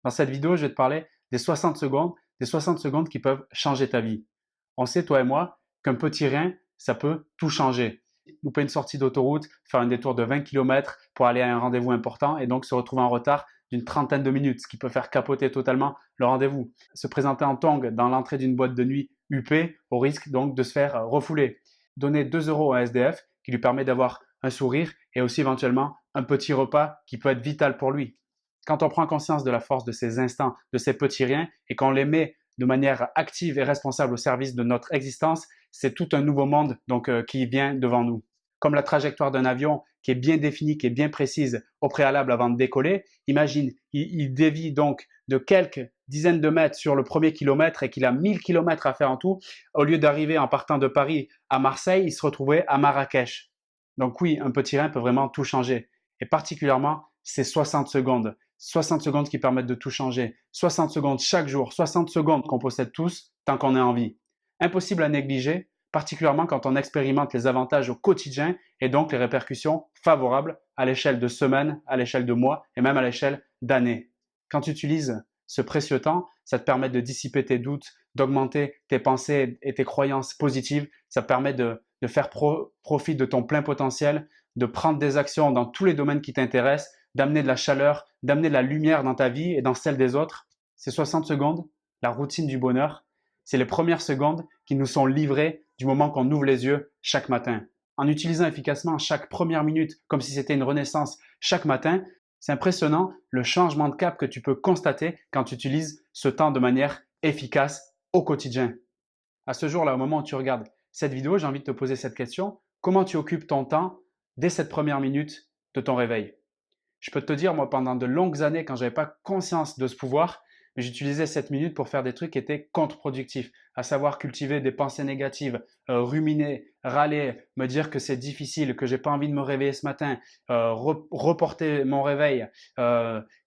Dans cette vidéo, je vais te parler des 60 secondes qui peuvent changer ta vie. On sait, toi et moi, qu'un petit rien, ça peut tout changer. Louper une sortie d'autoroute, faire un détour de 20 km pour aller à un rendez-vous important et donc se retrouver en retard d'une trentaine de minutes, ce qui peut faire capoter totalement le rendez-vous. Se présenter en tongs dans l'entrée d'une boîte de nuit huppée au risque donc de se faire refouler. Donner 2 euros à un SDF qui lui permet d'avoir un sourire et aussi éventuellement un petit repas qui peut être vital pour lui. Quand on prend conscience de la force de ces instants, de ces petits riens et qu'on les met de manière active et responsable au service de notre existence, c'est tout un nouveau monde qui vient devant nous. Comme la trajectoire d'un avion qui est bien définie, qui est bien précise au préalable avant de décoller, imagine, il dévie donc de quelques dizaines de mètres sur le premier kilomètre et qu'il a 1000 kilomètres à faire en tout, au lieu d'arriver en partant de Paris à Marseille, il se retrouvait à Marrakech. Donc oui, un petit rien peut vraiment tout changer. Et particulièrement, ces 60 secondes. 60 secondes qui permettent de tout changer. 60 secondes chaque jour, 60 secondes qu'on possède tous tant qu'on est en vie. Impossible à négliger, particulièrement quand on expérimente les avantages au quotidien et donc les répercussions favorables à l'échelle de semaines, à l'échelle de mois et même à l'échelle d'années. Quand tu utilises ce précieux temps, ça te permet de dissiper tes doutes, d'augmenter tes pensées et tes croyances positives. Ça te permet de faire profit de ton plein potentiel, de prendre des actions dans tous les domaines qui t'intéressent, d'amener de la chaleur, d'amener de la lumière dans ta vie et dans celle des autres. Ces 60 secondes, la routine du bonheur, c'est les premières secondes qui nous sont livrées du moment qu'on ouvre les yeux chaque matin. En utilisant efficacement chaque première minute comme si c'était une renaissance chaque matin, c'est impressionnant le changement de cap que tu peux constater quand tu utilises ce temps de manière efficace au quotidien. À ce jour-là, au moment où tu regardes cette vidéo, j'ai envie de te poser cette question. Comment tu occupes ton temps dès cette première minute de ton réveil? Je peux te dire, moi, pendant de longues années, quand je n'avais pas conscience de ce pouvoir, j'utilisais cette minute pour faire des trucs qui étaient contre-productifs, à savoir cultiver des pensées négatives, ruminer, râler, me dire que c'est difficile, que j'ai pas envie de me réveiller ce matin, reporter mon réveil,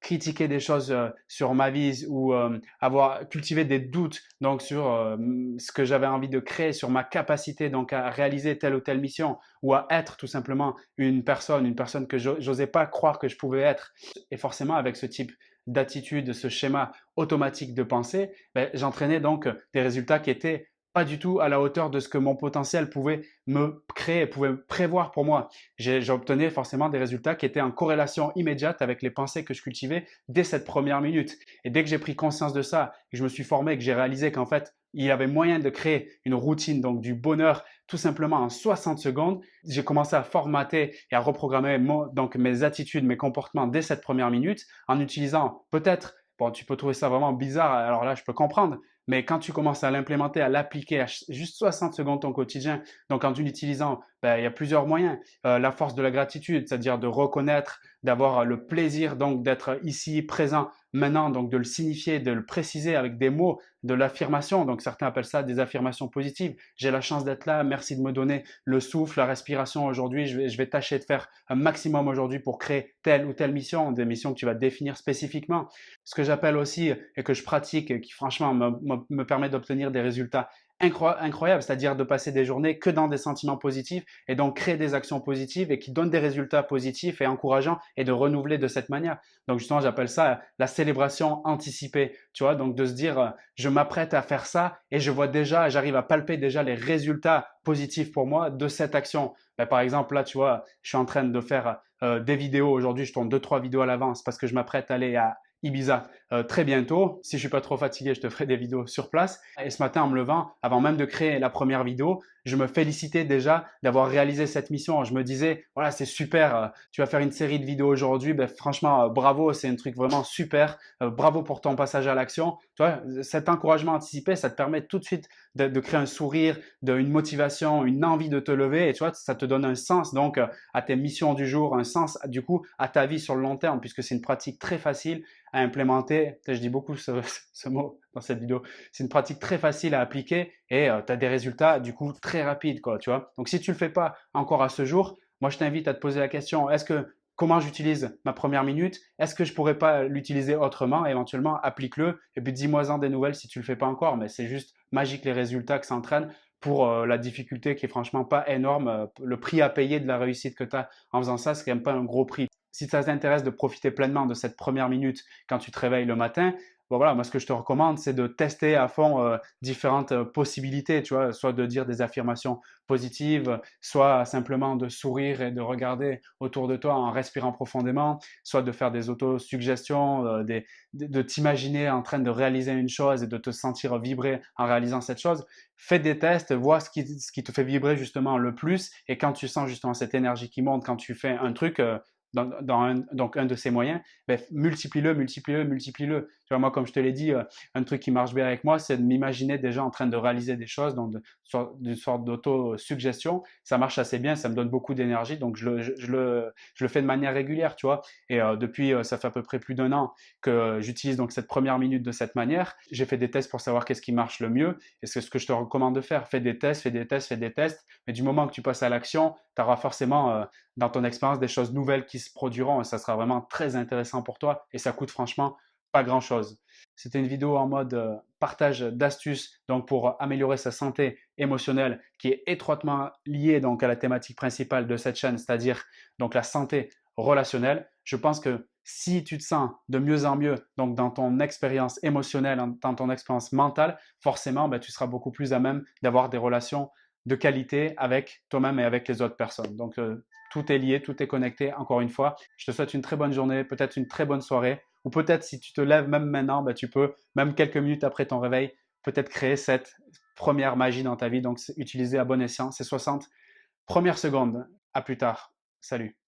critiquer des choses sur ma vie ou avoir cultivé des doutes donc sur ce que j'avais envie de créer, sur ma capacité donc à réaliser telle ou telle mission ou à être tout simplement une personne que j'osais pas croire que je pouvais être. Et forcément, avec ce type d'attitude, ce schéma automatique de pensée, j'entraînais donc des résultats qui étaient pas du tout à la hauteur de ce que mon potentiel pouvait me créer, pouvait prévoir pour moi. J'obtenais forcément des résultats qui étaient en corrélation immédiate avec les pensées que je cultivais dès cette première minute. Et dès que j'ai pris conscience de ça, que je me suis formé, que j'ai réalisé qu'en fait, il y avait moyen de créer une routine, donc du bonheur, tout simplement en 60 secondes, j'ai commencé à formater et à reprogrammer donc mes attitudes, mes comportements dès cette première minute en utilisant peut-être, bon, tu peux trouver ça vraiment bizarre, alors là, je peux comprendre, mais quand tu commences à l'implémenter, à l'appliquer à juste 60 secondes ton quotidien, donc en l'utilisant, il y a plusieurs moyens. La force de la gratitude, c'est-à-dire de reconnaître, d'avoir le plaisir donc d'être ici, présent, maintenant, donc de le signifier, de le préciser avec des mots, de l'affirmation. Donc certains appellent ça des affirmations positives. J'ai la chance d'être là, merci de me donner le souffle, la respiration aujourd'hui. Je vais tâcher de faire un maximum aujourd'hui pour créer telle ou telle mission, des missions que tu vas définir spécifiquement. Ce que j'appelle aussi et que je pratique, qui franchement me permet d'obtenir des résultats incroyables, c'est-à-dire de passer des journées que dans des sentiments positifs et donc créer des actions positives et qui donnent des résultats positifs et encourageants et de renouveler de cette manière. Donc justement, j'appelle ça la célébration anticipée, tu vois, donc de se dire, je m'apprête à faire ça et je vois déjà, j'arrive à palper déjà les résultats positifs pour moi de cette action. Par exemple, là, tu vois, je suis en train de faire des vidéos aujourd'hui, je tourne 2-3 vidéos à l'avance parce que je m'apprête à aller à Ibiza très bientôt. Si je suis pas trop fatigué, je te ferai des vidéos sur place. Et ce matin, en me levant, avant même de créer la première vidéo, je me félicitais déjà d'avoir réalisé cette mission. Je me disais, voilà, c'est super, tu vas faire une série de vidéos aujourd'hui, franchement, bravo, c'est un truc vraiment super, bravo pour ton passage à l'action. Tu vois, cet encouragement anticipé, ça te permet tout de suite de créer un sourire, une motivation, une envie de te lever et tu vois, ça te donne un sens donc à tes missions du jour, un sens du coup à ta vie sur le long terme puisque c'est une pratique très facile à implémenter. Je dis beaucoup ce mot dans cette vidéo. C'est une pratique très facile à appliquer et tu as des résultats du coup très rapides quoi, tu vois. Donc si tu le fais pas encore à ce jour, moi je t'invite à te poser la question, comment j'utilise ma première minute? Est-ce que je pourrais pas l'utiliser autrement? Éventuellement, applique-le et puis dis-moi-en des nouvelles si tu le fais pas encore. Mais c'est juste magique les résultats que ça entraîne pour la difficulté qui est franchement pas énorme. Le prix à payer de la réussite que tu as en faisant ça, c'est quand même pas un gros prix. si ça t'intéresse de profiter pleinement de cette première minute quand tu te réveilles le matin, bon voilà, moi ce que je te recommande, c'est de tester à fond différentes possibilités, tu vois, soit de dire des affirmations positives, soit simplement de sourire et de regarder autour de toi en respirant profondément, soit de faire des autosuggestions, de t'imaginer en train de réaliser une chose et de te sentir vibrer en réalisant cette chose. Fais des tests, vois ce qui te fait vibrer justement le plus et quand tu sens justement cette énergie qui monte, quand tu fais un truc, donc un de ces moyens, ben, multiplie-le, multiplie-le, multiplie-le. Tu vois, moi, comme je te l'ai dit, un truc qui marche bien avec moi, c'est de m'imaginer déjà en train de réaliser des choses, donc d'une sorte d'auto-suggestion. Ça marche assez bien, ça me donne beaucoup d'énergie, donc je le fais de manière régulière, tu vois. Et depuis, ça fait à peu près plus d'un an que j'utilise donc cette première minute de cette manière. J'ai fait des tests pour savoir qu'est-ce qui marche le mieux, et c'est ce que je te recommande de faire. Fais des tests, fais des tests, fais des tests, mais du moment que tu passes à l'action, tu auras forcément dans ton expérience des choses nouvelles qui se produiront et ça sera vraiment très intéressant pour toi et ça coûte franchement pas grand-chose. C'était une vidéo en mode partage d'astuces donc pour améliorer sa santé émotionnelle qui est étroitement liée donc à la thématique principale de cette chaîne, c'est-à-dire donc la santé relationnelle. Je pense que si tu te sens de mieux en mieux donc dans ton expérience émotionnelle, dans ton expérience mentale, forcément ben, tu seras beaucoup plus à même d'avoir des relations de qualité avec toi-même et avec les autres personnes. Donc, tout est lié, tout est connecté. Encore une fois, je te souhaite une très bonne journée, peut-être une très bonne soirée, ou peut-être si tu te lèves même maintenant, bah, tu peux, même quelques minutes après ton réveil, peut-être créer cette première magie dans ta vie. Donc, utiliser à bon escient ces 60 premières secondes. À plus tard. Salut.